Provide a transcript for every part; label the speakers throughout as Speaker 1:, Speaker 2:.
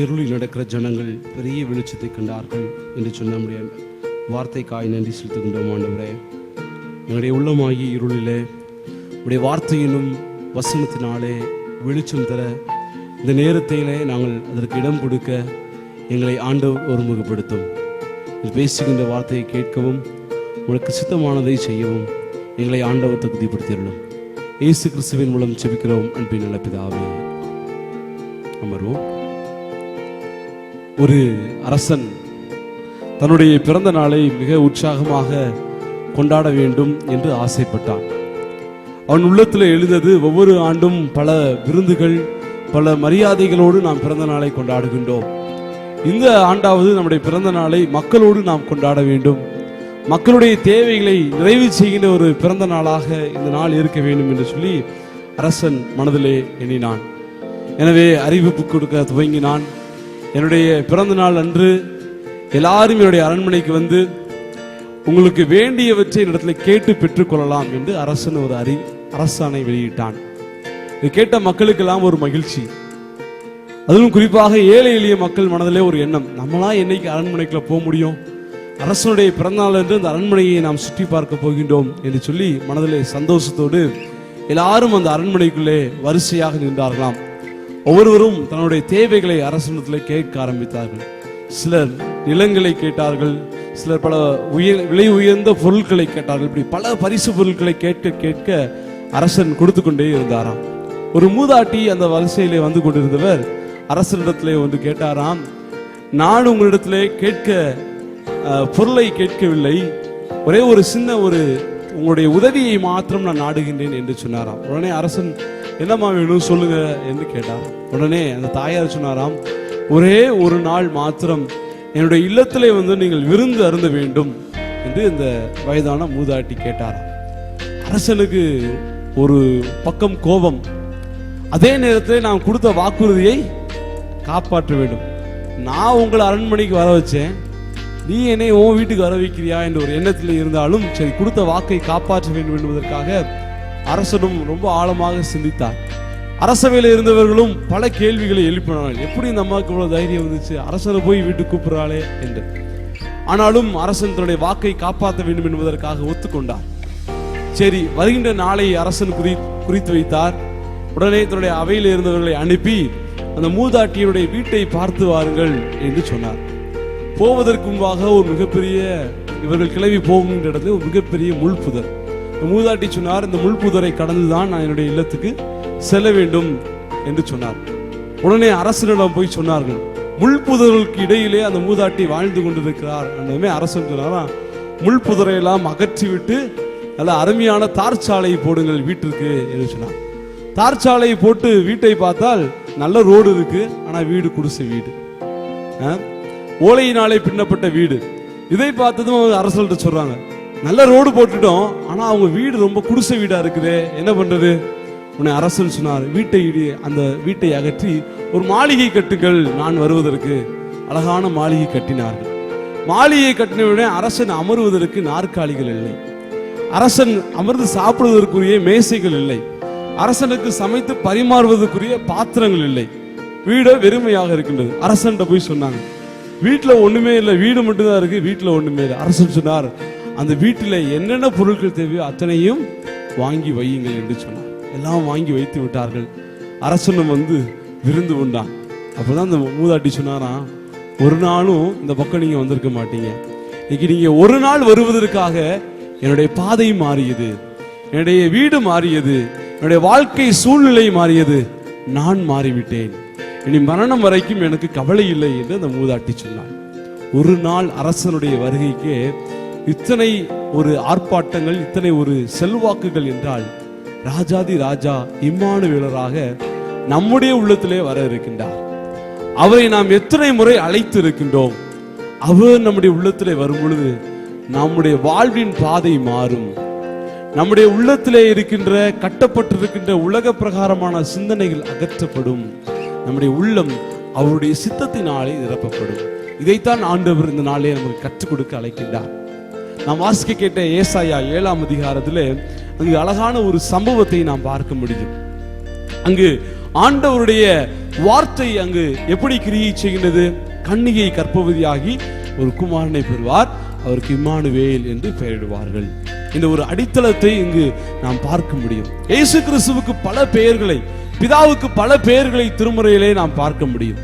Speaker 1: இருளில் நடக்கிற ஜனங்கள் பெரிய வெளிச்சத்தை கண்டார்கள் என்று சொன்ன முடியாது. வார்த்தைக்காய் நன்றி செலுத்துகின்றோம் ஆண்டவரே. எங்களுடைய உள்ளமாகி இருளிலே உடைய வார்த்தையினும் வசனத்தினாலே வெளிச்சம் தர இந்த நேரத்திலே நாங்கள் அதற்கு இடம் கொடுக்க எங்களை ஆண்டவர் ஒருமுகப்படுத்தும். பேசுகின்ற வார்த்தையை கேட்கவும் உங்களுக்கு சித்தமானதை செய்யவும் எங்களை ஆண்டவர் தகுதிப்படுத்திடணும். இயேசு கிறிஸ்துவின் மூலம் செபிக்கிறோம் அன்பின் நல்ல பிதாவே. அமர்வோம். ஒரு அரசன் தன்னுடைய பிறந்த நாளை மிக உற்சாகமாக கொண்டாட வேண்டும் என்று ஆசைப்பட்டான். அவன் உள்ளத்தில் எழுந்தது, ஒவ்வொரு ஆண்டும் பல விருந்துகள் பல மரியாதைகளோடு நாம் பிறந்த நாளை கொண்டாடுகின்றோம். இந்த ஆண்டாவது நம்முடைய பிறந்த நாளை மக்களோடு நாம் கொண்டாட வேண்டும், மக்களுடைய தேவைகளை நிறைவு செய்கின்ற ஒரு பிறந்த நாளாக இந்த நாள் இருக்க வேண்டும் என்று சொல்லி அரசன் மனதிலே எண்ணினான். எனவே அறிவிப்பு கொடுக்க துவங்கினான். என்னுடைய பிறந்த நாள் அன்று எல்லாரும் என்னுடைய அரண்மனைக்கு வந்து உங்களுக்கு வேண்டியவற்றை இடத்துல கேட்டு பெற்றுக்கொள்ளலாம் என்று அரசன் ஒரு அரசாணை வெளியிட்டான். இது கேட்ட மக்களுக்கெல்லாம் ஒரு மகிழ்ச்சி. அதிலும் குறிப்பாக ஏழை எளிய மக்கள் மனதிலே ஒரு எண்ணம், நம்மளாம் என்னைக்கு அரண்மனைக்குள்ள போக முடியும், அரசனுடைய பிறந்தநாள் என்று அந்த அரண்மனையை நாம் சுற்றி பார்க்க போகின்றோம் என்று சொல்லி மனதிலே சந்தோஷத்தோடு எல்லாரும் அந்த அரண்மனைக்குள்ளே வரிசையாக நின்றார்களாம். ஒவ்வொருவரும் தன்னுடைய தேவைகளை அரசனிடத்தில் கேட்க ஆரம்பித்தார்கள். சிலர் நிலங்களை கேட்டார்கள், சிலர் பல விலை உயர்ந்த பொருட்களை கேட்டார்கள். இப்படி பல பரிசு பொருட்களை கேட்க கேட்க அரசன் கொடுத்து கொண்டே இருந்தாராம். ஒரு மூதாட்டி அந்த வரிசையிலே வந்து கொண்டிருந்தவர் அரசனிடத்திலே வந்து கேட்டாராம், நான் உங்களிடத்திலே கேட்க பொருளை கேட்கவில்லை, ஒரே ஒரு சின்ன உங்களுடைய உதவியை மாத்திரம் நான் நாடுகின்றேன் என்று சொன்னாராம். உடனே அரசன் என்னம்மா வேணும் சொல்லுங்க என்று கேட்டார். உடனே அந்த தாயார் சொன்னாராம், ஒரே ஒரு நாள் மாத்திரம் என்னுடைய இல்லத்திலே வந்து நீங்கள் விருந்து அருந்த வேண்டும் என்று இந்த வயதான மூதாட்டி கேட்டாராம். அரசனுக்கு ஒரு பக்கம் கோபம், அதே நேரத்தில் நான் கொடுத்த வாக்குறுதியை காப்பாற்ற வேண்டும். நான் உங்களை அரண்மனைக்கு வர வச்சேன், நீ என்னை உன் வீட்டுக்கு வர வைக்கிறியா என்ற ஒரு எண்ணத்தில் இருந்தாலும் சரி, கொடுத்த வாக்கை காப்பாற்ற வேண்டும் என்பதற்காக அரசனும் ரொம்ப ஆழமாக சிந்தித்தார். அரசவையில் இருந்தவர்களும் பல கேள்விகளை எழுப்பினார்கள். எப்படி இந்த அம்மாவுக்கு இவ்வளவு தைரியம் வந்துச்சு, அரசனை போய் வீட்டுக்கு கூப்பிடுறாளே என்று. ஆனாலும் அரசன் தன்னுடைய வாக்கை காப்பாற்ற வேண்டும் என்பதற்காக ஒத்துக்கொண்டார். சரி, வருகின்ற நாளை அரசன் குறித்து வைத்தார். உடனே தன்னுடைய அவையில் இருந்தவர்களை அனுப்பி அந்த மூதாட்டியுடைய வீட்டை பார்த்து வாருங்கள் என்று சொன்னார். போவதற்கு முன்பாக ஒரு மிகப்பெரிய, இவர்கள் கிளம்பி போகின்ற இடத்துல ஒரு மிகப்பெரிய முள்புதர். மூதாட்டி சொன்னார், இந்த முள்புதரை கடந்துதான் நான் என்னுடைய இல்லத்துக்கு செல்ல வேண்டும் என்று சொன்னார். உடனே அரசனிடம் போய் சொன்னார்கள், முள்புதர்களுக்கு இடையிலே அந்த மூதாட்டி வாழ்ந்து கொண்டிருக்கிறார். அரசன் சொன்னாரா, முள்புதரை எல்லாம் அகற்றிவிட்டு நல்ல அருமையான தார்ச்சாலையை போடுங்கள் வீட்டிற்கு என்று சொன்னார். தார்ச்சாலையை போட்டு வீட்டை பார்த்தால் நல்ல ரோடு இருக்கு, ஆனா வீடு குடிசை வீடு, ஓலையினாலே பின்னப்பட்ட வீடு. இதை பார்த்ததும் அரசல்கிட்ட சொல்றாங்க, நல்ல ரோடு போட்டுட்டோம், ஆனா அவங்க வீடு ரொம்ப குடிசை வீடா இருக்குதே, என்ன பண்றது? உன்னை அரசன் சொன்னார், அந்த வீட்டை அகற்றி ஒரு மாளிகை கட்டுங்கள், நான் வருவதற்கு. அழகான மாளிகை கட்டினார்கள். மாளிகை கட்டின அரசன் அமருவதற்கு நாற்காலிகள் இல்லை, அரசன் அமர்ந்து சாப்பிடுவதற்குரிய மேசைகள் இல்லை, அரசனுக்கு சமைத்து பரிமாறுவதற்குரிய பாத்திரங்கள் இல்லை. வீடு வெறுமையாக இருக்கின்றது. அரசன் போய் சொன்னாங்க, வீட்டுல ஒண்ணுமே இல்லை, வீடு மட்டும்தான் இருக்கு, வீட்டுல ஒண்ணுமே இல்லை. அரசன் சொன்னார், அந்த வீட்டுல என்னென்ன பொருட்கள் தேவையோ அத்தனையும் வாங்கி வையுங்கள் என்று சொன்னார். எல்லாம் வாங்கி வைத்து விட்டார்கள். அரசனும் விருந்து உண்டான். அப்பதான் அந்த மூதாட்டி சொன்னாராம், ஒரு நாளும் இந்த பக்கம் நீங்க வந்திருக்க மாட்டீங்க, இன்னைக்கு நீங்க ஒரு நாள் வருவதற்காக என்னுடைய பாதை மாறியது, என்னுடைய வீடு மாறியது, என்னுடைய வாழ்க்கை சூழ்நிலை மாறியது, நான் மாறிவிட்டேன், இனி மரணம் வரைக்கும் எனக்கு கவலை இல்லை என்று அந்த மூதாட்டி சொன்னார். ஒரு நாள் அரசனுடைய வருகைக்கு இத்தனை ஒரு ஆர்ப்பாட்டங்கள், இத்தனை ஒரு செல்வாக்குகள் என்றால், ராஜாதி ராஜா இம்மானுவேலராக நம்முடைய உள்ளத்திலே வர இருக்கின்றார். அவரை நாம் எத்தனை முறை அழைத்து இருக்கின்றோம். அவர் நம்முடைய உள்ளத்திலே வரும் பொழுது நம்முடைய வாழ்வின் பாதை மாறும். நம்முடைய உள்ளத்திலே இருக்கின்ற கட்டப்பட்டிருக்கின்ற உலக பிரகாரமான சிந்தனைகள் அகற்றப்படும். நம்முடைய உள்ளம் அவருடைய சித்தத்தினாலே நிரப்பப்படும். இதைத்தான் ஆண்டவர் இந்த நாளே நமக்கு கற்றுக் கொடுக்க அழைக்கின்றார். நாம் வாசிக்க கேட்ட ஏசாயா 7ஆம் அதிகாரத்திலே அங்கு அழகான ஒரு சம்பவத்தை நாம் பார்க்க முடியும். அங்கு ஆண்டவருடைய வார்த்தை அங்கு எப்படி கிரியை செய்கின்றது? கன்னிகை கர்ப்பவதியாகி ஒரு குமாரனை பெறுவார், அவருக்கு இம்மானுவேல் என்று பெயரிடுவார்கள். இந்த ஒரு அடித்தளத்தை இங்கு நாம் பார்க்க முடியும். இயேசு கிறிஸ்துவுக்கு பல பெயர்களை, பிதாவுக்கு பல பெயர்களை திருமுறையிலே நாம் பார்க்க முடியும்.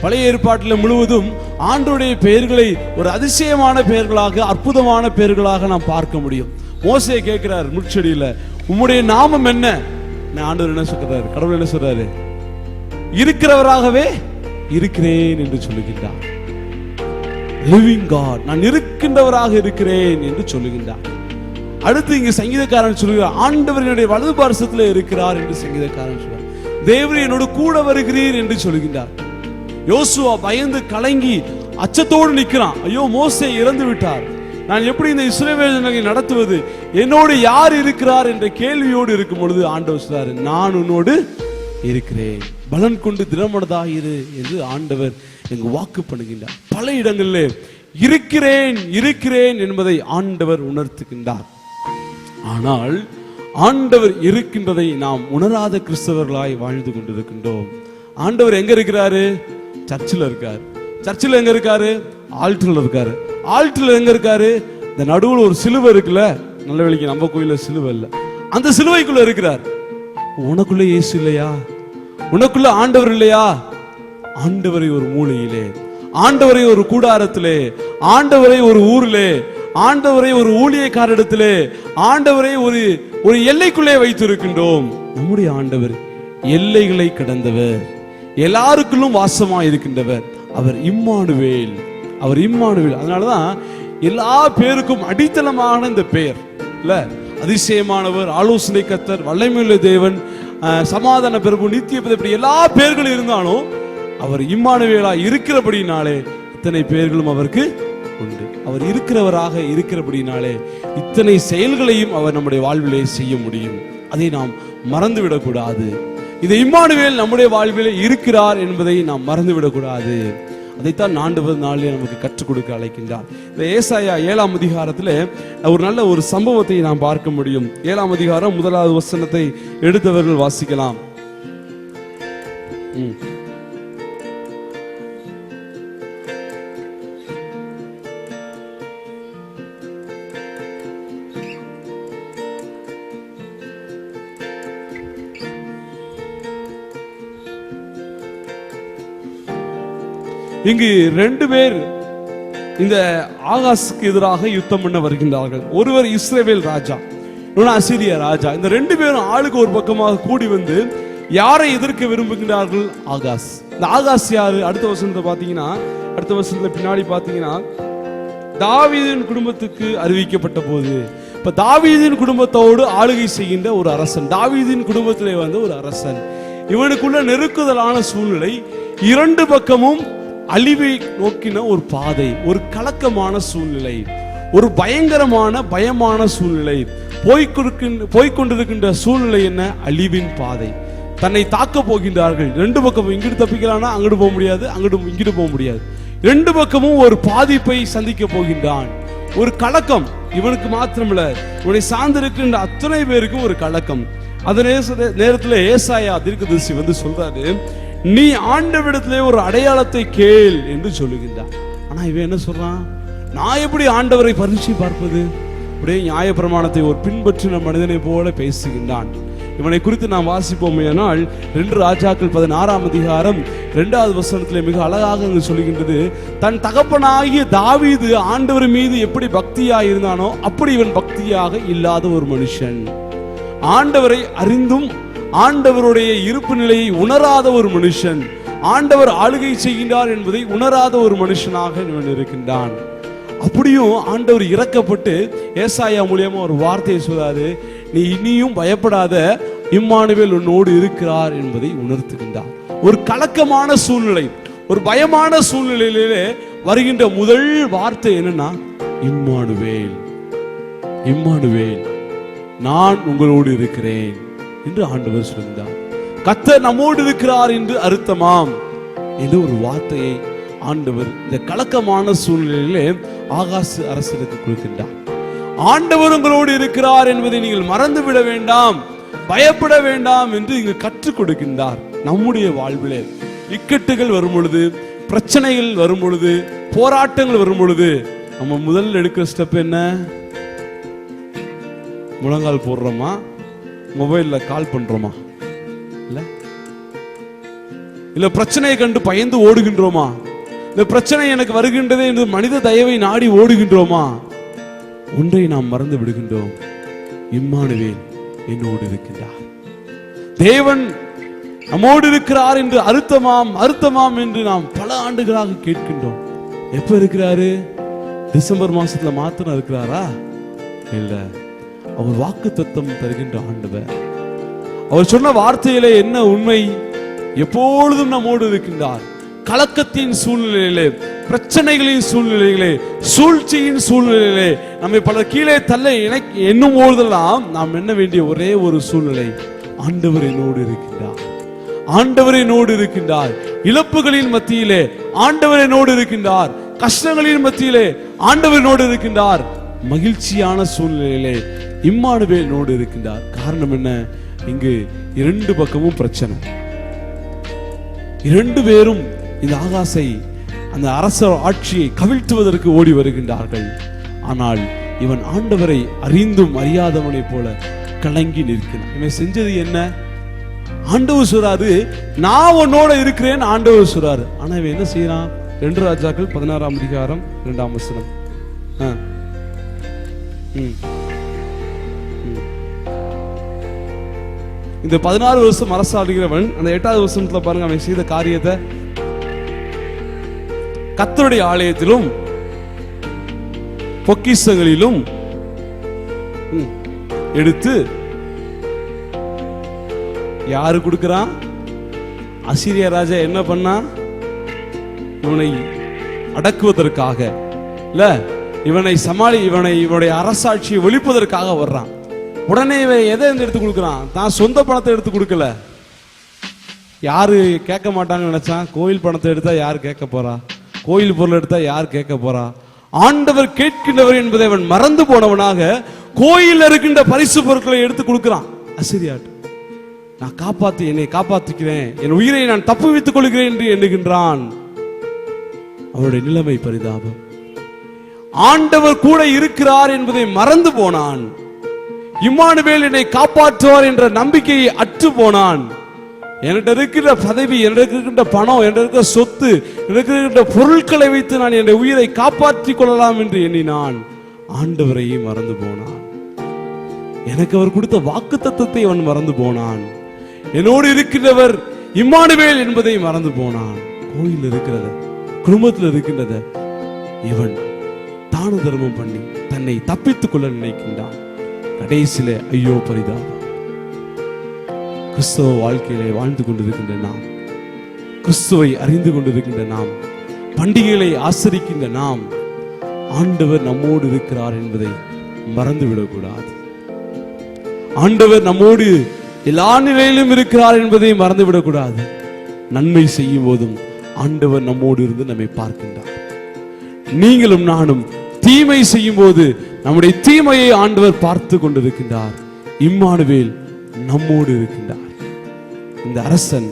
Speaker 1: பழைய ஏற்பாட்டில் முழுவதும் ஆண்டவருடைய பெயர்களை ஒரு அதிசயமான பெயர்களாக, அற்புதமான பெயர்களாக நாம் பார்க்க முடியும். மோசே கேட்கிறார் முட்செடியில, உம்முடைய நாமம் என்ன? ஆண்டவர் என்ன சொல்றாரு? கடவுள் என்ன சொல்றாரு? இருக்கிறவராகவே இருக்கிறேன் என்று சொல்லுகின்றார். லிவிங் காட், நான் இருக்கின்றவராக இருக்கிறேன் என்று சொல்லுகின்றார். அடுத்து இங்கு சங்கீதக்காரன் சொல்லுகிறார், ஆண்டவர் என்னுடைய வலது பார்சத்திலே இருக்கிறார் என்று சங்கீதக்காரன் சொல்றார். தேவரே என்னோடு கூட வருகிறீர் என்று சொல்லுகின்றார். யோசுவா பயந்து கலங்கி அச்சத்தோடு நிற்கிறான். ஐயோ, மோசே இறந்து விட்டார், நான் எப்படி இந்த இஸ்ரவேலை நடத்துவது, என்னோடு யார் இருக்கிறார் என்ற கேள்வியோடு இருக்கும் பொழுது ஆண்டவர் சொல்றாரு, நான் உன்னோடு இருக்கிறேன், பலன் கொண்டு திடமனதாயிரு என்று ஆண்டவர் எங்க வாக்கு பண்ணுகின்றார். பல இடங்களிலே இருக்கிறேன் இருக்கிறேன் என்பதை ஆண்டவர் உணர்த்துகின்றார். ஆனால் ஆண்டவர் இருக்கின்றதை நாம் உணராத கிறிஸ்தவர்களாய் வாழ்ந்து கொண்டிருக்கின்றோம். ஆண்டவர் எங்க இருக்கிறாரு? சர்ச்சில் இருக்காரு. சர்ச்சில் எங்க இருக்காரு? ஆல்டர்ல இருக்காரு. ஆல்டர்ல எங்க இருக்காரு? இந்த நடுவில் ஒரு சிலுவை இருக்குல்ல, நல்ல வேளைக்கு நம்ம கோயில சிலுவை இல்ல, அந்த சிலுவைக்குள்ள இருக்கிறார். உனக்குள்ள இயேசு இல்லையா? உனக்குள்ள ஆண்டவர் இல்லையா? ஆண்டவரை ஒரு மூலையிலே, ஆண்டவரை ஒரு கூடாரத்திலே, ஆண்டவரை ஒரு ஊரிலே, ஆண்டவரை ஒரு ஊழியக்காரிடத்திலே, ஆண்டவரை ஒரு எல்லைக்குள்ளே வைத்திருக்கின்றோம். நம்முடைய ஆண்டவர் எல்லைகளை கடந்தவர், எல்லாருக்குள்ளும் வாசமா இருக்கின்றவர். அவர் இம்மானுவேல், அவர் இம்மானுவேல். அதனாலதான் எல்லா பேருக்கும் அடித்தளமான இந்த பெயர் இல்ல, அதிசயமானவர், ஆலோசனை கர்த்தர், வல்லமையுள்ள தேவன், சமாதான பிரபு, நித்திய பிதா, இப்படி எல்லா பெயர்களும் இருந்தாலும் அவர் இம்மானுவேலா இருக்கிறபடினாலே இத்தனை பெயர்களும் அவருக்கு உண்டு. அவர் இருக்கிறவராக இருக்கிறபடினாலே இத்தனை செயல்களையும் அவர் நம்முடைய வாழ்விலே செய்ய முடியும். அதை நாம் மறந்துவிடக் கூடாது. இது இம்மானுவேல் நம்முடைய வாழ்விலே இருக்கிறார் என்பதை நாம் மறந்துவிடக் கூடாது. அதைத்தான் ஆண்டவர் நாளிலே நமக்கு கற்றுக் கொடுக்க அழைக்கின்றார். இந்த ஏசாயா 7ஆம் அதிகாரத்தில் ஒரு நல்ல ஒரு சம்பவத்தை நாம் பார்க்க முடியும். 7ஆம் அதிகாரம் 1வது வசனத்தை எடுத்தவர்கள் வாசிக்கலாம். இங்கு 2 பேர் இந்த ஆகாசுக்கு எதிராக யுத்தம் பண்ண வருகின்றார்கள். ஒருவர் இஸ்ரவேல் ராஜா, இன்னொரு அசீரிய ராஜா. இந்த 2 பேரும் ஆளுக்கு ஒரு பக்கமாக கூடி வந்து யாரை எதிர்க்க விரும்புகின்றார்கள்? ஆகாஸ். இந்த ஆகாஸ் யாரு? அடுத்த வசனத்தை பாத்தீங்கன்னா, அடுத்த வசனத்துல பின்னாடி பாத்தீங்கன்னா, தாவீதின் குடும்பத்துக்கு அறிவிக்கப்பட்ட போது, இப்ப தாவீதின் குடும்பத்தோடு ஆளுகை செய்கின்ற ஒரு அரசன், தாவீதின் குடும்பத்திலே வந்து ஒரு அரசன், இவனுக்குள்ள நெருக்குதலான சூழ்நிலை, 2 பக்கமும் அழிவை நோக்கின ஒரு பாதை, ஒரு கலக்கமான சூழ்நிலை, ஒரு பயங்கரமான பயமான சூழ்நிலை, போய்கொண்டிருக்கின்ற சூழ்நிலை என்ன? அழிவின் பாதை. தன்னை தாக்க போகின்றார்கள். 2 பக்கமும், இங்கிட்டு தப்பிக்கலாம்னா அங்கிட்டு போக முடியாது, அங்கிட்டு இங்கிட்டு போக முடியாது. 2 பக்கமும் ஒரு பாதிப்பை சந்திக்க போகின்றான். ஒரு கலக்கம் இவனுக்கு மாத்திரமல்ல, இவனை சார்ந்திருக்கின்ற அத்தனை பேருக்கும் ஒரு கலக்கம். அதே நேரத்தில் ஏசாயா தீர்க்கதரிசி வந்து சொல்றாரு, நீ ஆண்டவரிடத்திலே ஒரு அடையாளத்தை கேள் என்று சொல்லுகின்றார். ஆனா இவன் என்ன சொல்றான்? நான் எப்படி ஆண்டவரை பரீட்சை பார்ப்பது? அப்படியே நியாயப்பிரமாணத்தை ஒரு பின்பற்றின மனிதனை போல பேசுகின்றான். இவனை குறித்து நாம் வாசிப்போமேயானால் 2 ராஜாக்கள் 16ஆம் அதிகாரம் 2வது வசனத்திலே மிக அழகாக சொல்லுகின்றது. தன் தகப்பனாகிய தாவீது ஆண்டவர் மீது எப்படி பக்தியாக இருந்தானோ அப்படி இவன் பக்தியாக இல்லாத ஒரு மனுஷன். ஆண்டவரை அறிந்தும் ஆண்டவருடைய இருப்பு நிலையை உணராத ஒரு மனுஷன், ஆண்டவர் ஆளுகை செய்கின்றார் என்பதை உணராத ஒரு மனுஷனாக இவன் இருக்கின்றான். அப்படியும் ஆண்டவர் இரக்கப்பட்டு ஏசாயா மூலியமா ஒரு வார்த்தையை சொல்றாரு, நீ இனியும் பயப்படாத, இம்மானுவேல் உன்னோடு இருக்கிறார் என்பதை உணர்த்துகின்றார். ஒரு கலக்கமான சூழ்நிலை, ஒரு பயமான சூழ்நிலையிலே வருகின்ற முதல் வார்த்தை என்னன்னா, இம்மானுவேல், இம்மானுவேல், நான் உங்களோடு இருக்கிறேன் என்று ஆண்டவர் சொல்கிறார். கர்த்தர் நம்மோடு இருக்கிறார் என்று அர்த்தமாம் என்று ஒரு வார்த்தையை ஆண்டவர் இந்த கலக்கமான சூழ்நிலையிலே ஆகாச அரசருக்கு கொடுக்கின்றார். ஆண்டவர் உங்களோடு இருக்கிறார் என்பதை நீங்கள் மறந்து விட வேண்டாம், பயப்பட வேண்டாம் என்று இங்கு கற்றுக் கொடுக்கின்றார். நம்முடைய வாழ்விலே இக்கட்டுகள் வரும் பொழுது, பிரச்சனைகள் வரும் பொழுது, போராட்டங்கள் வரும் பொழுது நம்ம முதல்ல எடுக்கிற ஸ்டெப் என்ன? முழங்கால் போடுறோமா, மொபைல்ல கால் பண்றோமா, இல்ல பிரச்சனையை கண்டு பயந்து ஓடுகின்றோமா? இந்த பிரச்சனை எனக்கு வருகின்றது என்று மனித தயவை நாடி ஓடுகின்றோமா? ஒன்றை நாம் மறந்து விடுகின்றோம், இம்மானுவேல் என்னோடு இருக்கின்றார். தேவன் நம்மோடு இருக்கிறார் என்று அர்த்தமாம், அர்த்தமாம் என்று நாம் பல ஆண்டுகளாக கேட்கின்றோம். எப்ப இருக்கிறாரு? டிசம்பர் மாசத்துல மாத்திரம் இருக்கிறாரா? இல்ல, அவர் வாக்குத்தத்தம் தருகின்ற ஆண்டவர். அவர் சொன்ன வார்த்தையிலே என்ன உண்மை? எப்பொழுதும் நம்மோடு இருக்கின்றார். கலக்கத்தின் சூழ்நிலையிலே, பிரச்சனைகளின் சூழ்நிலையிலே, சூழ்ச்சியின் சூழ்நிலையிலே நம்மை பல கீழே தள்ள எண்ணும் போதெல்லாம் நாம் எண்ண வேண்டிய ஒரே ஒரு சூழ்நிலை, ஆண்டவர் என்னோடு இருக்கின்றார், ஆண்டவர் என்னோடு இருக்கின்றார். இழப்புகளின் மத்தியிலே ஆண்டவர் என்னோடு இருக்கின்றார், கஷ்டங்களின் மத்தியிலே ஆண்டவர் என்னோடு இருக்கின்றார், மகிழ்ச்சியான சூழ்நிலையிலே இம்மானுவேல் என்னோடு இருக்கின்றார். காரணம் என்ன? இங்கு 2 பக்கமும் பிரச்சனை. 2 பேரும் இந்த ஆகாசை, அந்த அரச ஆட்சியை கவிழ்த்துவதற்கு ஓடி வருகின்றார்கள். ஆனால் இவன் ஆண்டவரை அறிந்தும் அறியாதவனை போல கலங்கி நிற்கிறான். இவன் செஞ்சது என்ன? ஆண்டவர் சொல்றாரு, நான் உன்னோட இருக்கிறேன் ஆண்டவர் சொல்றாரு. ஆனா இவன் என்ன செய்யறான்? 2 ராஜாக்கள் 16ஆம் அதிகாரம் 2ஆம் வசனம். இந்த 16 வருஷம் அரசாளுகிறவன் அந்த 8வது வருஷத்துல பாருங்க அவன் செய்த காரியத்தை. கர்த்தருடைய ஆலயத்திலும் பொக்கிஷங்களிலும் எடுத்து யாரு கொடுக்கிறான்? அசீரிய ராஜா என்ன பண்ணா? இவனை அடக்குவதற்காக இல்ல, இவனுடைய அரசாட்சியை ஒழிப்பதற்காக வர்றான். உடனே இவன் எதை எடுத்து கொடுக்கிறான்? தான் சொந்த பணத்தை எடுத்து கொடுக்கல. யாரு கேட்க மாட்டாங்கன்னு நினைச்சான்? கோயில் பணத்தை எடுத்தா யாரு கேட்க போறா? கோயில் பொருள் எடுத்தா யார் கேட்க போறா? ஆண்டவர் கேட்கின்றவர் என்பதை அவன் மறந்து போனவனாக கோயில் இருக்கின்ற பரிசு பொருட்களை எடுத்து கொடுக்கிறான் அசீரியாட்டு. நான் என்னை காப்பாற்றிக்கிறேன், என் உயிரை நான் தப்பு வைத்துக் கொள்கிறேன் என்று எண்ணுகின்றான். அவனுடைய நிலைமை பரிதாபம். ஆண்டவர் கூட இருக்கிறார் என்பதை மறந்து போனான். இம்மானுவேல் என்னை காப்பாற்றுவார் என்ற நம்பிக்கையை அற்று போனான். என்கிட்ட இருக்கிற பதவி, எனக்கு இருக்கின்ற பணம், எனக்கு இருக்கிற சொத்து, எனக்கு இருக்கின்ற பொருட்களை வைத்து நான் என் உயிரை காப்பாற்றிக் கொள்ளலாம் என்று எண்ணினான். ஆண்டவரையே மறந்து போனான். எனக்கு அவர் கொடுத்த வாக்குத்தத்தத்தை அவன் மறந்து போனான். என்னோடு இருக்கின்றவர் இம்மானுவேல் என்பதை மறந்து போனான். கோயில் இருக்கிறத, குடும்பத்தில் இருக்கின்றத இவன் தான தர்மம் பண்ணி தன்னை தப்பித்துக் கொள்ள நினைக்கின்றான். கடைசியில ஐயோ பரிதாபம். கிறிஸ்தவ வாழ்க்கையிலே வாழ்ந்து கொண்டிருக்கின்ற நாம், கிறிஸ்துவை அறிந்து கொண்டிருக்கின்ற நாம், பண்டிகைகளை ஆசரிக்கின்ற நாம், ஆண்டவர் நம்மோடு இருக்கிறார் என்பதை மறந்துவிடக்கூடாது. ஆண்டவர் நம்மோடு எல்லா நிலையிலும் இருக்கிறார் என்பதை மறந்துவிடக்கூடாது. நன்மை செய்யும் போதும் ஆண்டவர் நம்மோடு இருந்து நம்மை பார்க்கின்றார். நீங்களும் நானும் தீமை செய்யும் போது நம்முடைய தீமையை ஆண்டவர் பார்த்து கொண்டிருக்கின்றார். இம்மானுவேல் நம்மோடு இருக்கின்றார். இந்த அரசன்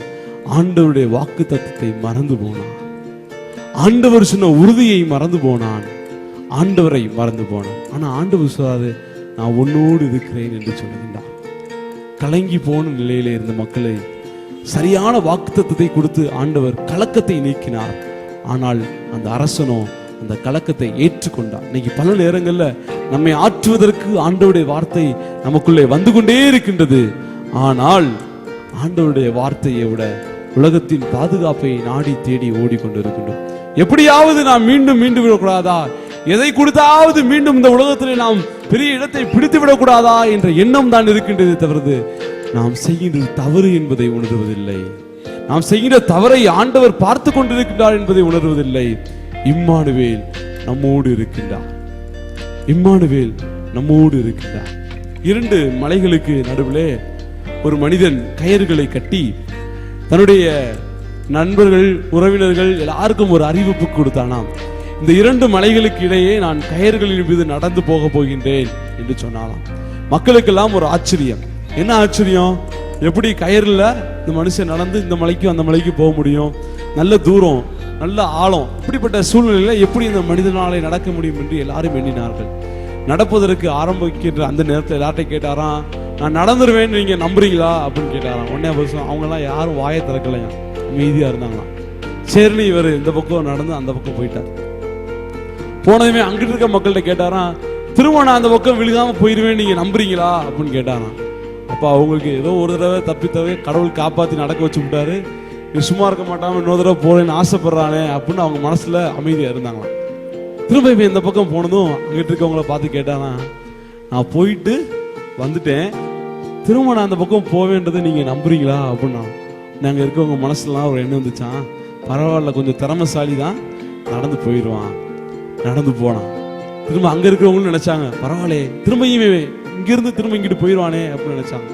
Speaker 1: ஆண்டவருடைய வாக்கு தத்தத்தை மறந்து போனான். ஆண்டவர் சொன்ன உறுதியை மறந்து போனான். ஆண்டவரை மறந்து போனான். ஆனா ஆண்டவர் சொல்லாது, நான் உன்னோடு இருக்கிறேன் என்று சொல்லுகின்றான். கலங்கி போன நிலையில இருந்த மக்களை சரியான வாக்குத்தத்தத்தை கொடுத்து ஆண்டவர் கலக்கத்தை நீக்கினார். ஆனால் அந்த அரசனோ அந்த கலக்கத்தை ஏற்றுக்கொண்டார். இன்னைக்கு பல நேரங்கள்ல நம்மை ஆற்றுவதற்கு ஆண்டவருடைய வார்த்தை நமக்குள்ளே வந்து கொண்டே இருக்கின்றது. ஆனால் ஆண்டவருடைய வார்த்தையை விட உலகத்தின் பாதுகாப்பை நாடி தேடி ஓடிக்கொண்டிருக்கின்றோம். எப்படியாவது நாம் மீண்டும் விடக்கூடாதா, எதை கொடுத்தாவது மீண்டும் இந்த உலகத்திலே நாம் பெரிய இடத்தை பிடித்து விடக்கூடாதா என்ற எண்ணம் தான் இருக்கின்றதை தவிர நாம் செய்கின்ற தவறு என்பதை உணர்வதில்லை. நாம் செய்கின்ற தவறை ஆண்டவர் பார்த்து கொண்டிருக்கின்றார் என்பதை உணர்வதில்லை. இம்மானுவேல் நம்மோடு இருக்கின்றார். இம்மானுவேல் நம்மோடு இருக்கின்றார். 2 மலைகளுக்கு நடுவிலே ஒரு மனிதன் கயிறுகளை கட்டி தன்னுடைய நண்பர்கள், உறவினர்கள் எல்லாருக்கும் ஒரு அறிவிப்பு கொடுத்தானாம். இந்த 2 மலைகளுக்கு இடையே நான் கயிறுகளின் மீது நடந்து போக போகின்றேன் என்று சொன்னாலாம். மக்களுக்கெல்லாம் ஒரு ஆச்சரியம். என்ன ஆச்சரியம்? எப்படி கயிறுல இந்த மனுஷன் நடந்து இந்த மலைக்கு அந்த மலைக்கு போக முடியும்? நல்ல தூரம், நல்ல ஆழம். இப்படிப்பட்ட சூழ்நிலையில எப்படி இந்த மனிதனாலே நடக்க முடியும் என்று எல்லாரும் எண்ணினார்கள். நடப்பதற்கு ஆரம்பிக்கின்ற அந்த நேரத்தில் எல்லார்ட்டையும் கேட்டாராம், நான் நடந்துருவேன், நீங்க நம்புறீங்களா அப்படின்னு கேட்டாராம். உடனே அவங்க எல்லாம் யாரும் வாயை திறக்கலையா, அமைதியா இருந்தாங்களாம். சரின்னு இவர் இந்த பக்கம் நடந்து அந்த பக்கம் போயிட்டார். போனதுமே அங்கிட்டு இருக்க மக்கள்கிட்ட கேட்டாராம், திரும்ப நான் அந்த பக்கம் விழுகாம போயிருவேன், நீங்க நம்புறீங்களா அப்படின்னு கேட்டாராம். அப்ப அவங்களுக்கு ஏதோ ஒரு தடவை தப்பித்தவே கடவுள் காப்பாத்தி நடக்க வச்சு விட்டாரு. நீ சும்மா இருக்க மாட்டாம இன்னொரு தடவை போறேன்னு ஆசைப்படுறானே அப்படின்னு அவங்க மனசுல அமைதியா இருந்தாங்களாம். திரும்ப இப்ப இந்த பக்கம் போனதும் அங்கிட்டு இருக்கவங்கள பார்த்து கேட்டாராம், நான் போயிட்டு வந்துட்டேன், திரும்ப நான் அந்த பக்கம் போவேன்றதை நீங்க நம்புறீங்களா அப்படின்னா. நாங்க இருக்கவங்க மனசுலாம் ஒரு எண்ணம் வந்துச்சான், பரவாயில்ல, கொஞ்சம் திறமைசாலி தான், நடந்து போயிடுவான். நடந்து போனான். திரும்ப அங்க இருக்கிறவங்களும் நினைச்சாங்க, பரவாயில்ல, திரும்ப இங்கிருந்து திரும்ப இங்கிட்டு போயிடுவானே அப்படின்னு நினைச்சாங்க.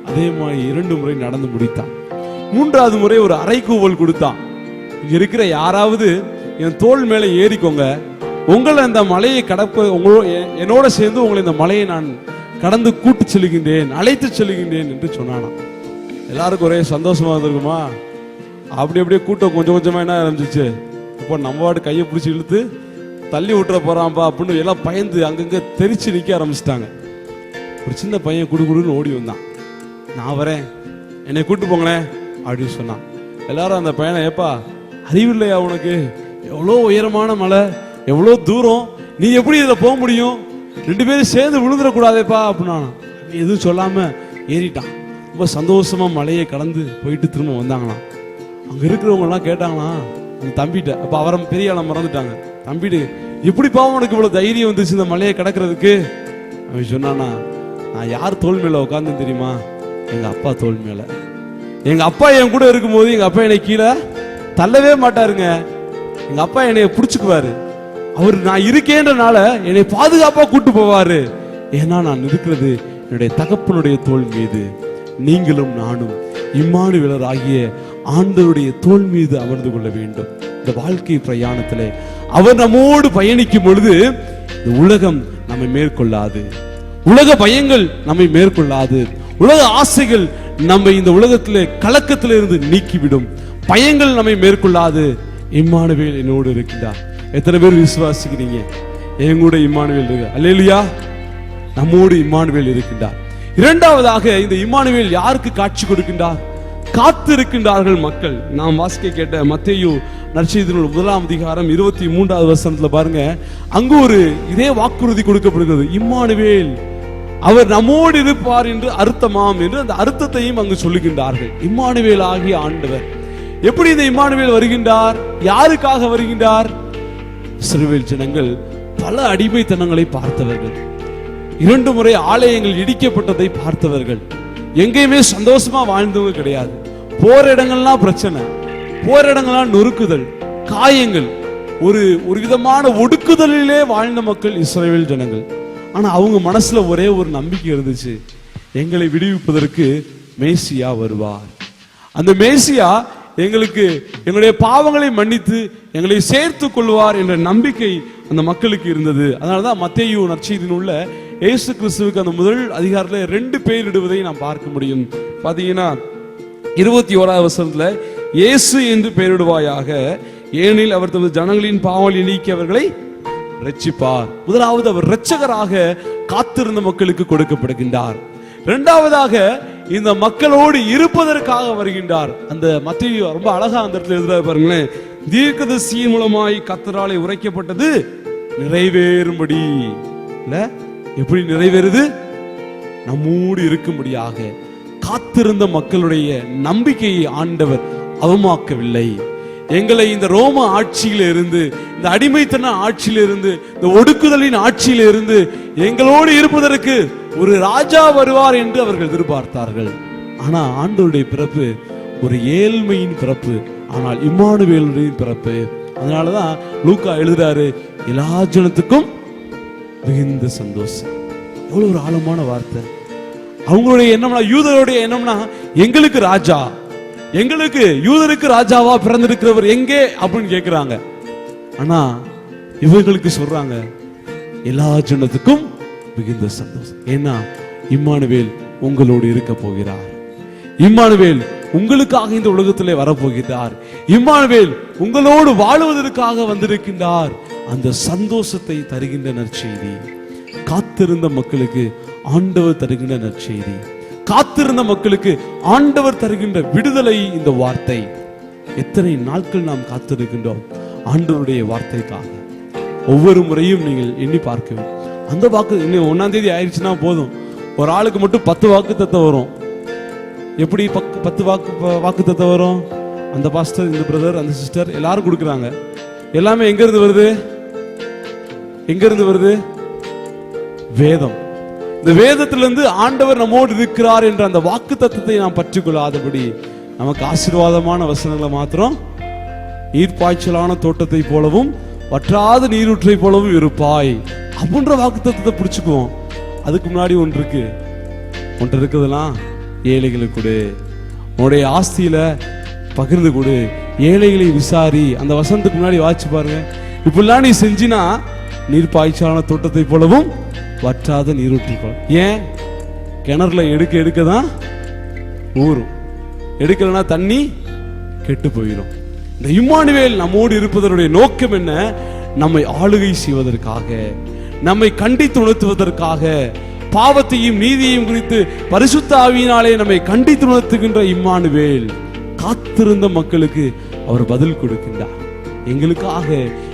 Speaker 1: அதே மாதிரி 2 முறை நடந்து முடித்தான். 3வது முறை ஒரு அறைகூவல் கொடுத்தான். இங்க இருக்கிற யாராவது என் தோள் மேல ஏறிக்கோங்க, உங்களை இந்த மலையை என்னோட சேர்ந்து உங்களை இந்த மலையை நான் கடந்து கூட்டு செல்கின்றேன், அழைத்து செல்கின்றேன் என்று சொன்னானாம். எல்லாருக்கும் ஒரே சந்தோஷமா இருந்திருக்குமா? அப்படியே கூட்டம் கொஞ்சம் கொஞ்சமா என்ன ஆரம்பிச்சிச்சு. இப்போ நம்ம வாடு கையை பிடிச்சி இழுத்து தள்ளி விட்டுற போறான்பா அப்படின்னு எல்லாம் பயந்து அங்கங்க தெரிச்சு நிக்க ஆரம்பிச்சிட்டாங்க. ஒரு சின்ன பையன் குடுகுடுன்னு ஓடி வந்தான். நான் வரேன், என்னை கூட்டு போங்களேன் அப்படின்னு சொன்னான். எல்லாரும் அந்த பையனை, ஏப்பா அறிவு இல்லையா உனக்கு? எவ்வளோ உயரமான மலை, எவ்வளோ தூரம், நீ எப்படி இதில் போக முடியும்? 2 பேரும் சேர்ந்து விழுந்துடக்கூடாதேப்பா அப்படின்னா எதுவும் சொல்லாம ஏறிட்டான். ரொம்ப சந்தோஷமா மலையை கடந்து போயிட்டு திரும்ப வந்தாங்களாம். அங்க இருக்கிறவங்க எல்லாம் கேட்டாங்களாம் அந்த தம்பிட்ட. அப்ப அவரை பெரிய ஆளை மறந்துட்டாங்க. தம்பிட்டு, எப்படிப்பா உனக்கு இவ்வளவு தைரியம் வந்துச்சு இந்த மலையை கடக்கிறதுக்கு? அவன் சொன்னானா, நான் யார் தோல் மேல உட்காந்து தெரியுமா? எங்க அப்பா தோல் மேல. எங்க அப்பா என் கூட இருக்கும்போது எங்க அப்பா என்னை கீழே தள்ளவே மாட்டாருங்க. எங்க அப்பா என்னைய புடிச்சுக்குவாரு. அவர் நான் இருக்கேன்றனால என்னை பாதுகாப்பா கூட்டு போவாரு. ஏன்னா நான் இருக்கிறது என்னுடைய தகப்பனுடைய தோல் மீது. நீங்களும் நானும் இம்மானுவேலர் ஆகிய ஆண்டவருடைய தோல் மீது அமர்ந்து கொள்ள வேண்டும். இந்த வாழ்க்கை பிரயாணத்திலே அவர் நம்மோடு பயணிக்கும் பொழுது இந்த உலகம் நம்மை மேற்கொள்ளாது, உலக பயங்கள் நம்மை மேற்கொள்ளாது, உலக ஆசைகள் நம்மை இந்த உலகத்திலே கலக்கத்தில இருந்து நீக்கிவிடும், பயங்கள் நம்மை மேற்கொள்ளாது. இம்மானுவேல் என்னோடு இருக்கின்றார். எத்தனை பேர் விசுவாசிக்கிறீங்க? என் கூட இம்மானுவேல் இருக்கு. அல்லேலூயா. நம்மோடு இம்மானுவேல் இருக்கின்றார். 2வதாக இந்த இம்மானுவேல் யாருக்கு காட்சி கொடுக்கின்றார்? காத்து இருக்கின்றார்கள் மக்கள். நாம் வாசிக்க கேட்ட மத்தேயு நற்செய்தி நூல் 1ஆம் அதிகாரம் 23வது வசனத்துல பாருங்க, அங்கு ஒரு இதே வாக்குறுதி கொடுக்கப்படுகிறது. இம்மானுவேல் அவர் நம்மோடு இருப்பார் என்று அர்த்தமாம் என்று அந்த அர்த்தத்தையும் அங்கு சொல்லுகின்றார்கள். இம்மானுவேல் ஆகிய ஆண்டவர். எப்படி இந்த இம்மானுவேல் வருகின்றார்? யாருக்காக வருகின்றார்? இஸ்ரவேல் ஜனங்கள் பல அடிமைத்தனங்களை பார்த்தவர்கள், 2 முறை ஆலயங்கள் இடிக்கப்பட்டதை பார்த்தவர்கள், எங்கேயுமே சந்தோஷமா வாழ்ந்தவங்க கிடையாது. போற இடங்கள்லாம் பிரச்சனை, போற இடங்கள்லாம் நொறுக்குதல், காயங்கள், ஒரு விதமான ஒடுக்குதலிலே வாழ்ந்த மக்கள் இஸ்ரவேல் ஜனங்கள். ஆனா அவங்க மனசுல ஒரே ஒரு நம்பிக்கை இருந்துச்சு, எங்களை விடுவிப்பதற்கு மேசியா வருவார். அந்த மேசியா எங்களுக்கு எங்களுடைய பாவங்களை மன்னித்து எங்களை சேர்த்துக் கொள்வார் என்ற நம்பிக்கை அந்த மக்களுக்கு இருந்தது. அதனாலதான் மத்தேயு நற்செய்தி நூல்ல இயேசு கிறிஸ்துவுக்கு அந்த முதல் அதிகாரத்துல 2 பெயரிடுவதை நாம் பார்க்க முடியும். பாத்தீங்கன்னா 21வது வசனத்துல இயேசு என்று பெயரிடுவாயாக, ஏனெனில் அவர் தமது ஜனங்களின் பாவங்களை நீக்கி அவர்களை ரட்சிப்பார். முதலாவது அவர் இரட்சகராக காத்திருந்த மக்களுக்கு கொடுக்கப்படுகின்றார். இரண்டாவதாக இந்த மக்களோடு இருப்பதற்காக வருகின்றார். அந்த மத்தேயு ரொம்ப அழகா அந்த இடத்துல எழுதுறாரு பாருங்களேன். தீர்க்கதரிசியின் மூலமாய் கர்த்தராலே உரைக்கப்பட்டது நிறைவேறும்படி. இல்ல, எப்படி நிறைவேறுது? நம்மோடு இருக்கும்படியாக. காத்திருந்த மக்களுடைய நம்பிக்கையை ஆண்டவர் அவமாக்கவில்லை. எங்களை இந்த ரோம ஆட்சியில இருந்து, இந்த அடிமைத்தன ஆட்சியில இருந்து, இந்த ஒடுக்குதலின் ஆட்சியில இருந்து எங்களோடு இருப்பதற்கு ஒரு ராஜா வருவார் என்று அவர்கள் எதிர்பார்த்தார்கள். ஆனா ஆண்டவருடைய பிறப்பு ஒரு ஏழ்மையின் பிறப்பு, ஆனால் இம்மானுவேலுடைய பிறப்பு. அதனாலதான் லூக்கா எழுதுறாரு, எல்லா ஜனத்துக்கும் மிகுந்த சந்தோஷம். எவ்வளவு ஒரு ஆழமான வார்த்தை. அவங்களுடைய எண்ணம்னா, யூதருடைய எண்ணம்னா, எங்களுக்கு ராஜா, எங்களுக்கு யூதருக்கு ராஜாவா பிறந்திருக்கிறவர் எங்கே அப்படின்னு கேட்கிறாங்க. ஆனா இவர்களுக்கு சொல்றாங்க, எல்லா ஜனத்துக்கும் மிகுந்த சந்தோஷம். ஏன்னா இம்மானுவேல் உங்களோடு இருக்க போகிறார். இம்மானுவேல் உங்களுக்காக இந்த உலகத்திலே வரப்போகிறார். இம்மானுவேல் உங்களோடு வாழுவதற்காக வந்திருக்கின்றார். அந்த சந்தோஷத்தை தருகின்ற நற்செய்தி, காத்திருந்த மக்களுக்கு ஆண்டவர் தருகின்ற நற்செய்தி, காத்திருந்த மக்களுக்கு ஆண்டவர் தருகின்ற விடுதலை. இந்த வார்த்தை எத்தனை நாட்கள் நாம் காத்திருக்கின்றோம் ஆண்டவருடைய வார்த்தைக்காக. ஒவ்வொரு முறையும் நீங்கள் எண்ணி பார்க்க, அந்த வாக்கு இன்னும் 1ஆம் தேதி ஆயிடுச்சுன்னா போதும், ஒரு ஆளுக்கு மட்டும் 10 வாக்குத்தத்தம் வரும். எப்படி 10 வாக்குத்தத்தம் வரும்? அந்த பாஸ்டர், இந்த பிரதர், அந்த சிஸ்டர் எல்லாரும் கொடுக்குறாங்க. எல்லாமே எங்க இருந்து வருது? எங்க இருந்து வருது? வேதம். இந்த வேதத்திலிருந்து ஆண்டவர் நம்மோடு இருக்கிறார் என்ற அந்த வாக்கு தத்துவத்தை நாம் பற்றி கொள்ளாதபடி நமக்கு ஆசீர்வாதமான வசனங்களை மாத்திரம், நீர்ப்பாய்ச்சலான தோட்டத்தை போலவும் வற்றாத நீரூற்றை போலவும் இருப்பாய் அப்படின்ற வாக்கு தத்துவத்தை பிடிச்சுக்குவோம். அதுக்கு முன்னாடி ஒன்று இருக்குதெல்லாம் ஏழைகளுக்கு கொடு, உன்னுடைய ஆஸ்தியில பகிர்ந்து கொடு, ஏழைகளை விசாரி. அந்த வசனத்துக்கு முன்னாடி வாசிச்சு பாருங்க. இப்படிலாம் நீ செஞ்சினா நீர்ப்பாய்ச்சலான தோட்டத்தை போலவும் வற்றாத நீரூற்றி போல. ஏன்? கிணறுல எடுக்க தான் ஊறும், எடுக்கலன்னா தண்ணி கெட்டு போயிடும். இந்த இம்மானுவேல் நம்மோடு இருப்பதனுடைய நோக்கம் என்ன? நம்மை ஆளுகை செய்வதற்காக, நம்மை கண்டித்து உணர்த்துவதற்காக, பாவத்தையும் நீதியையும் குறித்து பரிசுத்த ஆவியினாலே நம்மை கண்டித்து உணர்த்துகின்ற இம்மானுவேல் காத்திருந்த மக்களுக்கு அவர் பதில் கொடுக்கின்றார். எங்களுக்காக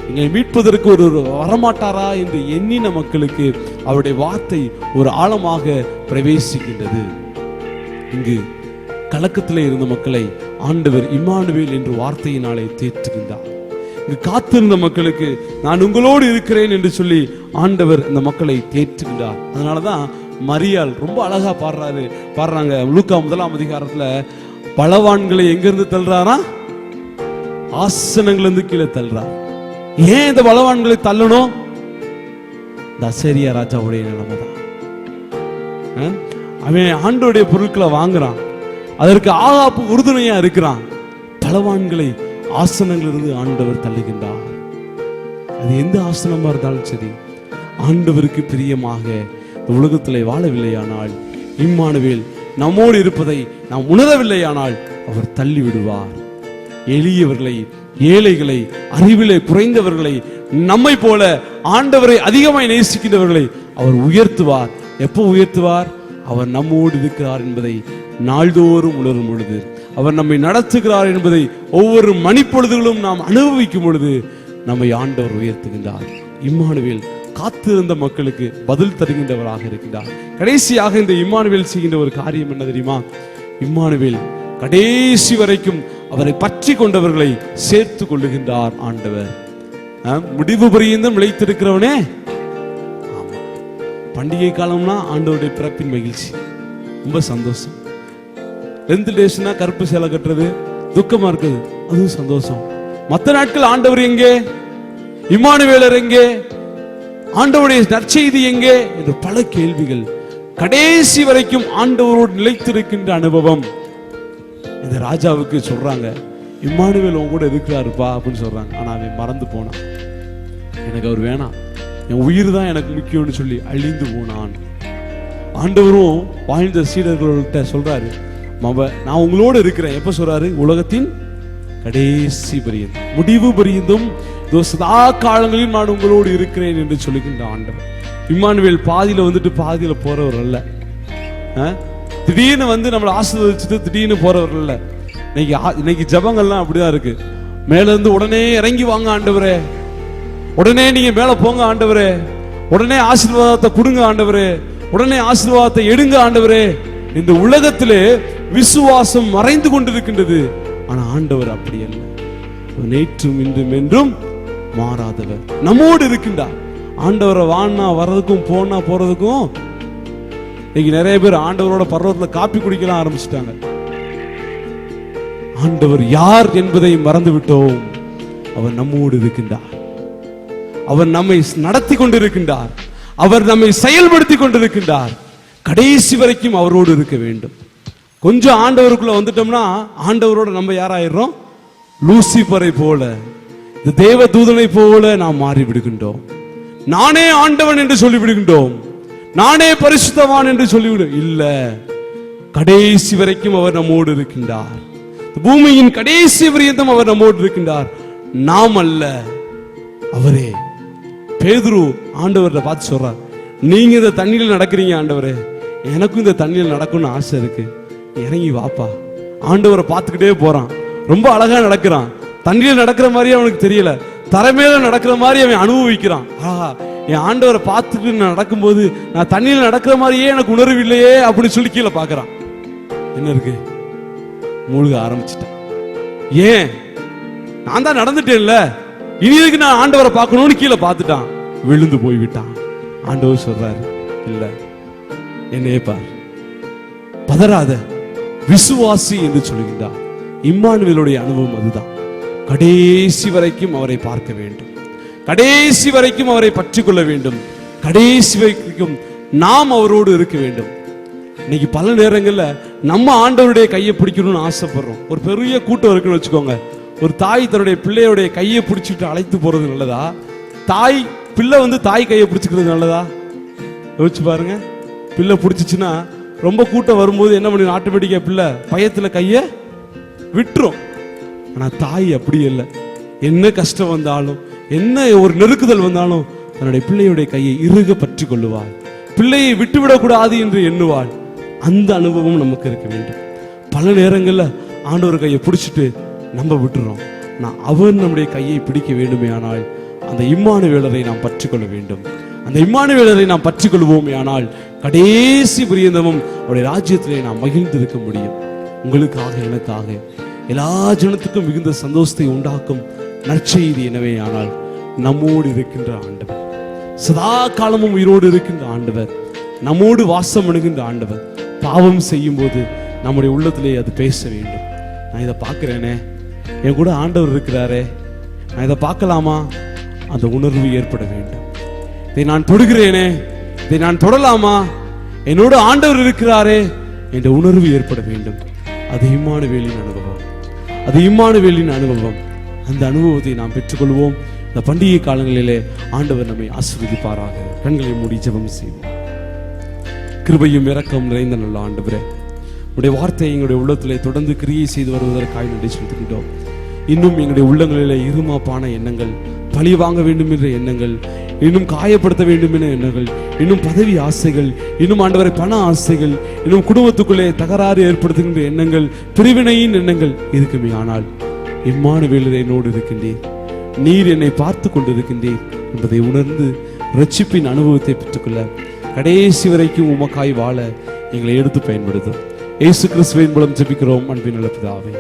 Speaker 1: எங்களை மீட்பதற்கு ஒரு வரமாட்டாரா என்று எண்ணின மக்களுக்கு அவருடைய வார்த்தை ஒரு ஆழமாக பிரவேசிக்கின்றது. இங்கு கலக்கத்தில் இருந்த மக்களை ஆண்டவர் இம்மானுவேல் என்று வார்த்தையினாலே தேற்றுகின்றார். இங்கு காத்திருந்த மக்களுக்கு நான் உங்களோடு இருக்கிறேன் என்று சொல்லி ஆண்டவர் இந்த மக்களை தேற்றுகின்றார். அதனாலதான் மரியாள் ரொம்ப அழகா பாடுறாங்க. லூக்கா 1ஆம் அதிகாரத்துல பலவான்களை எங்கிருந்து தள்ளுறாரா? ஆசனங்களிலிருந்து கீழே தள்ளுறார். ஏன் இந்த பலவான்களை தள்ளணும்? இந்த அசீரியா ராஜாவுடைய நிலைமை தான். அவன் ஆண்டோடைய பொருட்களை வாங்குறான், அதற்கு ஆகாப்பு உறுதுணையா இருக்கிறான். பலவான்களை ஆசனங்களிலிருந்து ஆண்டவர் தள்ளுகின்றார். அது எந்த ஆசனமா இருந்தாலும் சரி, ஆண்டவருக்கு பிரியமாக இந்த உலகத்திலே வாழவில்லையானால், இம்மானுவேல் நம்மோடு இருப்பதை நாம் உணரவில்லையானால் அவர் தள்ளி விடுவார். எளியவர்களை, ஏழைகளை, அறிவிலே குறைந்தவர்களை, நம்மை போல ஆண்டவரை அதிகமாய் நேசிக்கின்றவர்களை அவர் உயர்த்துவார். எப்போ உயர்த்துவார்? அவர் நம்மோடு இருக்கிறார் என்பதை நாள்தோறும் உணரும் பொழுது, அவர் நம்மை நடத்துகிறார் என்பதை ஒவ்வொரு மணிப்பொழுதுகளும் நாம் அனுபவிக்கும் பொழுது நம்மை ஆண்டவர் உயர்த்துகின்றார். இம்மானுவேல் காத்திருந்த மக்களுக்கு பதில் தருகின்றவராக இருக்கின்றார். கடைசியாக இந்த இம்மானுவேல் செய்கின்ற ஒரு காரியம் என்ன தெரியுமா? இம்மானுவேல் கடைசி வரைக்கும் அவரை பற்றி கொண்டவர்களை சேர்த்து கொள்ளுகின்றார் ஆண்டவர். முடிவு பரியந்தம் நிலைத்திருக்கிறவனே. ஆமா, பண்டிகை காலம்னா ஆண்டவருடைய பிறப்பின் மகிழ்ச்சி, ரொம்ப சந்தோஷம். 2 டேஸ்னா கருப்பு சேலை கட்டுறது துக்கமா இருக்குது, அதுவும் சந்தோஷம். மற்ற நாட்கள் ஆண்டவர் எங்கே? இம்மானுவேலர் எங்கே? ஆண்டவருடைய நற்செய்தி எங்கே என்று பல கேள்விகள். கடைசி வரைக்கும் ஆண்டவரோடு நிலைத்திருக்கின்ற அனுபவம். இந்த ராஜாவுக்கு சொல்றாங்க, இம்மானுவேல் உன் கூட இருக்கிறாருப்பா அப்படின்னு சொல்றாங்க. ஆனா அவன் மறந்து போனான். எனக்கு அவர் வேணாம், என் உயிர் தான் எனக்கு முக்கியம்னு சொல்லி அழிந்து போனான். ஆண்டவரும் வாழ்ந்த சீடர்கள்ட்ட சொல்றாரு, நான் உங்களோடு இருக்கிறேன். எப்ப சொல்றாரு? உலகத்தின் கடைசி பரியந்தம், முடிவு பரியந்தும் சதா காலங்களில் நான் உங்களோடு இருக்கிறேன் என்று சொல்லுகின்ற ஆண்டவர். இம்மானுவேல் பாதியில வந்துட்டு பாதியில போறவர் அல்ல. திடீர்னு வந்து நம்மளை ஆசீர்வதிச்சுட்டு திடீர்னு போறவர் அல்ல. இன்னைக்கு ஜபங்கள்லாம் அப்படிதான் இருக்கு. மேல இருந்து உடனே இறங்கி வாங்க ஆண்டவரே, உடனே நீங்க மேல போங்க ஆண்டவரே, உடனே ஆசீர்வாதத்தை கொடுங்க ஆண்டவரே, உடனே ஆசீர்வாதத்தை எடுங்க ஆண்டவரே. இந்த உலகத்திலே விசுவாசம் மறைந்து கொண்டிருக்கின்றது. ஆனா ஆண்டவர் அப்படி அல்ல. நேற்றும் இன்றும் என்றும் மாறாதவர், நம்மோடு இருக்கின்றார். ஆண்டவரை வானா வர்றதுக்கும் போனா போறதுக்கும். இன்னைக்கு நிறைய பேர் ஆண்டவரோட பர்வத்துல காப்பி குடிக்கலாம் ஆரம்பிச்சுட்டாங்க. ஆண்டவர் யார் என்பதை மறந்து விட்டோம். அவர் நம்மோடு இருக்கின்றார். அவர் நம்மை நடத்தி கொண்டிருக்கின்றார். அவர் நம்மை செயல்படுத்தி கொண்டிருக்கின்றார். கடைசி வரைக்கும் அவரோடு இருக்க வேண்டும். கொஞ்சம் ஆண்டவருக்குள்ள வந்துட்டோம்னா ஆண்டவரோட நம்ம யாராயிரும்? லூசிபரை போல, இந்த தேவ தூதனை போல நாம் மாறி விடுகின்றோம். நானே ஆண்டவன் என்று சொல்லி விடுகின்றோம். நானே பரிசுத்தவான் என்று சொல்லிவிடு. இல்ல, கடைசி வரைக்கும் அவர் நம்மோடு இருக்கின்றார். பூமியின் கடைசி வரையும் அவர் நம்மோடு இருக்கின்றார். நாம் அல்ல, அவரே. பேதுரு ஆண்டவரை பார்த்து சொல்றார், நீங்க இந்த தண்ணியில் நடக்கிறீங்க ஆண்டவரே, எனக்கும் இந்த தண்ணியில் நடக்கணும்னு ஆசை இருக்கு, இறங்கி வாப்பா. ஆண்டவரை பார்த்துக்கிட்டே போறான். ரொம்ப அழகா நடக்கிறான். தண்ணியில் நடக்கிற மாதிரி அவனுக்கு தெரியல, தரைமேல நடக்கிற மாதிரி அவன் அனுபவிக்கிறான். ஆஹா, என் ஆண்டவரை பார்த்துட்டு நான் நடக்கும்போது நான் தண்ணியில் நடக்கிற மாதிரியே எனக்கு உணர்வு இல்லையே அப்படின்னு சொல்லி கீழே பார்க்கறான். என்ன இருக்கு? மூழ்க ஆரம்பிச்சிட்டான். ஏன்? நான் தான் நடந்துட்டேன்ல, இனி எதுக்கு நான் ஆண்டவரை பார்க்கணும்னு கீழே பார்த்துட்டான், விழுந்து போய்விட்டான். ஆண்டவர் சொல்றாரு, இல்ல, என்னையே பார், பதறாத, விசுவாசி என்று சொல்லுகின்றார். இம்மானுவேலுடைய அனுபவம் அதுதான். கடைசி வரைக்கும் அவரை பார்க்க வேண்டும், கடைசி வரைக்கும் அவரை பற்றி கொள்ள வேண்டும், கடைசி வரைக்கும் நாம் அவரோடு இருக்க வேண்டும். இன்னைக்கு பல நேரங்கள்ல நம்ம ஆண்டவருடைய கையை பிடிக்கணும்னு ஆசைப்படுறோம். ஒரு பெரிய கூட்டம் இருக்குன்னு வச்சுக்கோங்க. ஒரு தாய் தன்னுடைய பிள்ளையோடைய கையை பிடிச்சிட்டு அழைத்து போறது நல்லதா? பிள்ளை வந்து தாய் கையை பிடிச்சிக்கிறது நல்லதா? யோசிச்சு பாருங்க. பிள்ளை பிடிச்சிச்சுன்னா ரொம்ப கூட்டம் வரும்போது என்ன பண்ணி ஆட்டோமேட்டிக்கா பிள்ளை பயத்துல கைய விட்டுரும். ஆனா தாய் அப்படி இல்லை. என்ன கஷ்டம் வந்தாலும், என்ன ஒரு நெருக்குதல் வந்தாலும் தன்னுடைய பிள்ளையுடைய கையை இறுக பற்றி கொள்ளுவாள். பிள்ளையை விட்டுவிடக்கூடாது என்று எண்ணுவாள். அந்த அனுபவம் நமக்கு இருக்க வேண்டும். பல நேரங்கள்ல ஆண்டவர் கையை பிடிச்சிட்டு நம்ம விட்டுறோம். நான் அவர் நம்முடைய கையை பிடிக்க வேண்டுமே ஆனால் அந்த இம்மானுவேலரை நாம் பற்றி கொள்ள வேண்டும். அந்த இம்மானுவேலரை நாம் பற்றி கொள்வோமே ஆனால் கடைசி பரியந்தமும் அவருடைய ராஜ்யத்திலே நாம் மகிழ்ந்திருக்க முடியும். உங்களுக்காக, எனக்காக, எல்லா ஜனத்துக்கும் மிகுந்த சந்தோஷத்தை உண்டாக்கும் நற்செய்தி எனவே ஆனால் நம்மோடு இருக்கின்ற ஆண்டவர், சதா காலமும் உயிரோடு இருக்கின்ற ஆண்டவர், நம்மோடு வாசம் அணுகின்ற ஆண்டவர். பாவம் செய்யும் போது நம்முடைய உள்ளத்திலே அது பேச வேண்டும். நான் இதை பார்க்கிறேனே, என் கூட ஆண்டவர் இருக்கிறாரே, நான் இதை பார்க்கலாமா? அந்த உணர்வு ஏற்பட வேண்டும். இதை நான் தொடுகிறேனே, இதை நான் தொடலாமா? என்னோடு ஆண்டவர் இருக்கிறாரே என்ற உணர்வு ஏற்பட வேண்டும். அது இம்மானுவேலின் அனுபவம், அது இம்மானுவேலின் அனுபவம். அந்த அனுபவத்தை நாம் பெற்றுக்கொள்வோம். இந்த பண்டிகை காலங்களிலே ஆண்டவர் நம்மை ஆசீர்வதிப்பாராக. கண்களை மூடி ஜெபம் செய்வோம். கிருபையும் இரக்கம் நிறைந்த நல்ல ஆண்டவரே, உடைய வார்த்தை எங்களுடைய உள்ளத்திலே தொடர்ந்து கிரியை செய்து வருவதற்காக நன்றி செலுத்துகின்றோம். இன்னும் எங்களுடைய உள்ளங்களிலே இருமாப்பான எண்ணங்கள், பழி வாங்க வேண்டும் என்ற எண்ணங்கள், இன்னும் காயப்படுத்த வேண்டும் என்ற எண்ணங்கள், இன்னும் பதவி ஆசைகள், இன்னும் ஆண்டவரை பண ஆசைகள், இன்னும் குடும்பத்துக்குள்ளே தகராறு ஏற்படுத்துகின்ற எண்ணங்கள், பிரிவினையின் எண்ணங்கள் இருக்குமே. ஆனால் இம்மானுவேலர் என்னோடு இருக்கின்றேன், நீர் என்னை பார்த்து கொண்டிருக்கின்றேன் என்பதை உணர்ந்து ரட்சிப்பின் அனுபவத்தை பெற்றுக்கொள்ள கடைசி வரைக்கும் உமக்காய் வாழ எங்களை எடுத்து பயன்படுத்தும். இயேசு கிறிஸ்துவின் மூலம் ஜெபிக்கிறோம் அன்பின் நல்ல பிதாவே.